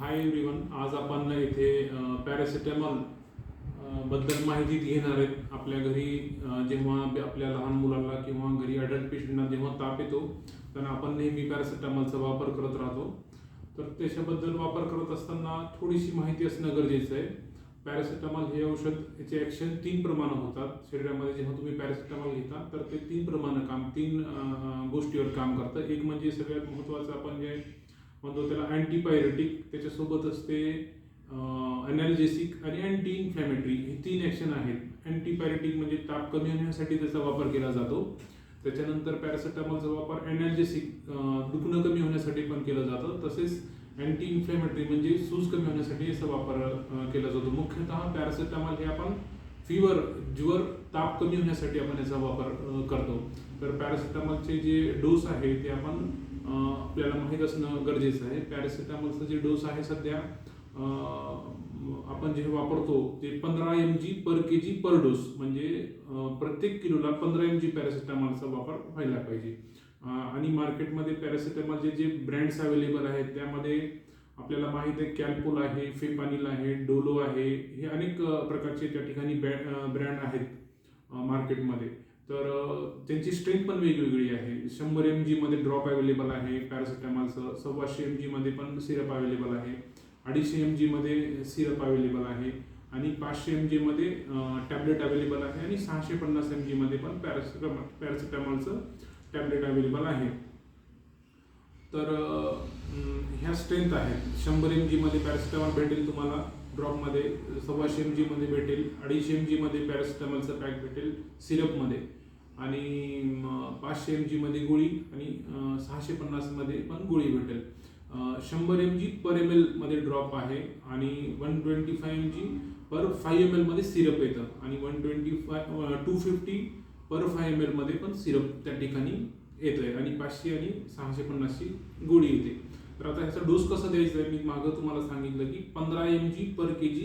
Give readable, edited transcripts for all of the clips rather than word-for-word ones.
Hi everyone, आज आपण इथे पॅरासिटामॉल बद्दल माहिती घेणार आहेत. आपल्या घरी जेव्हा आपल्या लहान मुलांना किंवा घरी अडल्ट पेशंटना जेव्हा ताप येतो तर आपण नेहमी पॅरासिटामॉलचा वापर करत राहतो. तर त्याच्याबद्दल वापर करत असताना थोडीशी माहिती असणं गरजेचं आहे. पॅरासिटामॉल हे औषध, याचे ॲक्शन 3 प्रमाणे होतात शरीरामध्ये. जेव्हा तुम्ही पॅरासिटामॉल घेता तर ते 3 गोष्टीवर काम करतं. एक म्हणजे सगळ्यात महत्त्वाचं आपण जे म्हणतो त्याला अँटीपायरेटिक, त्याच्यासोबतच ते ॲनाल्जेसिक आणि अँटी इन्फ्लॅमेटरी, हे 3 ॲक्शन आहेत. अँटीपायरेटिक म्हणजे ताप कमी होण्यासाठी त्याचा वापर केला जातो. त्याच्यानंतर पॅरासिटामॉलचा वापर ॲनाल्जेसिक, दुखणं कमी होण्यासाठी पण केलं जातं. तसेच अँटी इन्फ्लॅमेटरी म्हणजे सूज कमी होण्यासाठी याचा वापर केला जातो. मुख्यतः पॅरासिटामॉल हे आपण ज्वर, ताप कमी होण्यासाठी आपण याचा वापर करतो. तर पॅरासिटामॉलचे जे डोस आहे ते आपल्याला माहीत असणं गरजेचं आहे. पॅरासिटामॉलचं जे डोस आहे सध्या आपण जे वापरतो ते 15 mg पर kg पर डोस, म्हणजे प्रत्येक किलोला 15 mg पॅरासिटामॉलचा वापर व्हायला पाहिजे. आणि मार्केटमध्ये पॅरासिटामॉलचे जे ब्रँड्स अवेलेबल आहेत त्यामध्ये आपल्याला माहीत आहे कॅल्पोल आहे, फेपानिल आहे, डोलो आहे, हे अनेक प्रकारचे त्या ठिकाणी ब्रँड आहेत मार्केटमध्ये. तर त्यांची स्ट्रेंथ पण वेगवेगळी आहे. 100 mg मध्ये ड्रॉप अवेलेबल आहे पॅरासिटामॉलचं, 125 mg मध्ये पण सिरप अवेलेबल आहे, 250 mg मध्ये सिरप अवेलेबल आहे, आणि 500 mg मध्ये टॅबलेट अवेलेबल आहे, आणि 650 mg मध्ये पण पॅरासिटामॉलचं टॅबलेट अवेलेबल आहे. तर ह्या स्ट्रेंथ आहेत. 100 mg मध्ये पॅरासिटामॉल भेटेल तुम्हाला ड्रॉपमध्ये, 125 mg मध्ये भेटेल, 250 mg मध्ये पॅरासिटामॉलचं पॅक भेटेल सिरपमध्ये, आणि 500 mg मध्ये गोळी, आणि 650 मध्ये पण गोळी भेटेल. 100 mg पर ml मध्ये ड्रॉप आहे, आणि 125 mg पर 5 ml मध्ये सिरप येतं, आणि 250 पर 5 ml मध्ये पण सिरप त्या ठिकाणी येतंय, आणि 500 आणि 650 ची गोळी येते. तर आता ह्याचा डोस कसा द्यायचा आहे, मी मागं तुम्हाला सांगितलं की 15 mg पर kg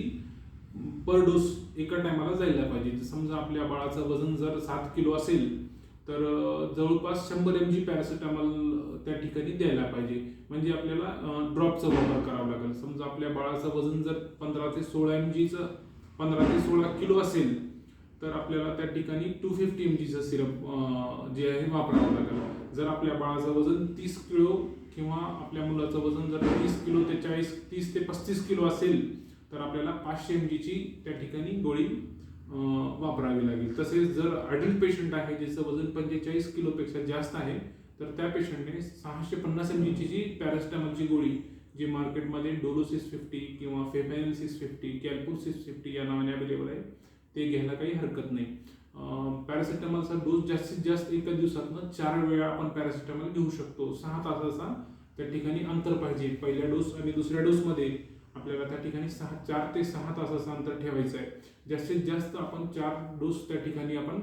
पर डोस एका टायमाला जायला पाहिजे. समजा आपल्या बाळाचं वजन जर 7 किलो असेल तर जवळपास 100 mg पॅरासिटामॉल त्या ठिकाणी द्यायला पाहिजे. म्हणजे आपल्याला ड्रॉपचा वापर करावा लागेल. समजा आपल्या बाळाचं वजन जर 15 ते 16 किलो असेल तर आपल्याला त्या ठिकाणी 250 mgचं सिरप जे आहे वापरावं लागेल. जर आपल्या बाळाचं वजन 30 किलो किंवा आपल्या मुलाचं वजन जर 30 ते 35 किलो असेल तर आपल्याला 500 mgची त्या ठिकाणी गोळी वापरावी लागेल. तसेच जर अडल्ट पेशंट आहे ज्याचं वजन 45 किलोपेक्षा जास्त आहे तर त्या पेशंटने 650 mgची जी पॅरासिटामॉलची गोळी, जी मार्केटमध्ये डोलो 650 किंवा फेपानिल 650, कॅल्पोल 650 या नावाने अवेलेबल आहे, ते घ्यायला काही हरकत नाही. पॅरासिटामॉलचा डोस जास्तीत जास्त एका दिवसातनं 4 वेळा आपण पॅरासिटामॉल घेऊ शकतो. 6 तासाचा त्या ठिकाणी अंतर पाहिजे. पहिल्या डोस आणि दुसऱ्या डोसमध्ये आपल्याला त्या ठिकाणी 4 ते 6 तासाचं अंतर ठेवायचं आहे. जास्तीत जास्त आपण 4 डोस त्या ठिकाणी आपण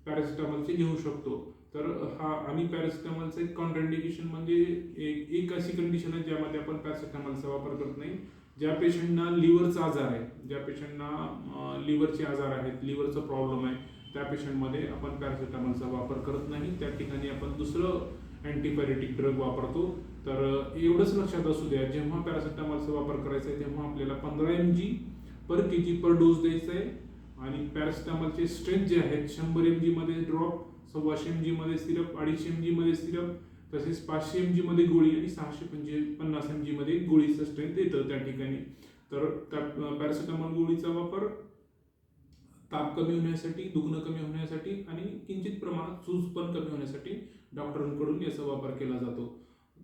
पॅरासिटामॉलचे घेऊ शकतो. तर आणि पॅरासिटामॉलचं एक कॉन्ट्राइंडिकेशन म्हणजे एक अशी कंडिशन आहे ज्यामध्ये आपण पॅरासिटामॉलचा वापर करत नाही. ज्या पेशंटना लिव्हरचा आजार आहे, ज्या पेशंटना लिव्हरचे आजार आहेत, लिव्हरचा प्रॉब्लेम आहे, त्या पेशंटमध्ये आपण पॅरासिटामॉलचा वापर करत नाही. त्या ठिकाणी आपण दुसरं अँटीपायरेटिक ड्रग वापरतो. तर एवढंच लक्षात असू द्या, जेव्हा पॅरासिटामॉलचा वापर करायचा आहे तेव्हा आपल्याला 15 mg पर kg पर डोस द्यायचा आहे. आणि पॅरासिटामॉलचे स्ट्रेंथ जे आहेत 100 mg मध्ये ड्रॉप, 125 mg मध्ये सिरप, 250 mg मध्ये सिरप, तसेच 500 mg मध्ये गोळी, आणि 650 mg मध्ये गोळीचं स्ट्रेंथ येतं त्या ठिकाणी. तर त्या पॅरासिटामॉल गोळीचा वापर ताप कमी होण्यासाठी, दुखणं कमी होण्यासाठी, आणि किंचित प्रमाणात सूज पण कमी होण्यासाठी डॉक्टरांकडून याचा वापर केला जातो.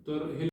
तर हे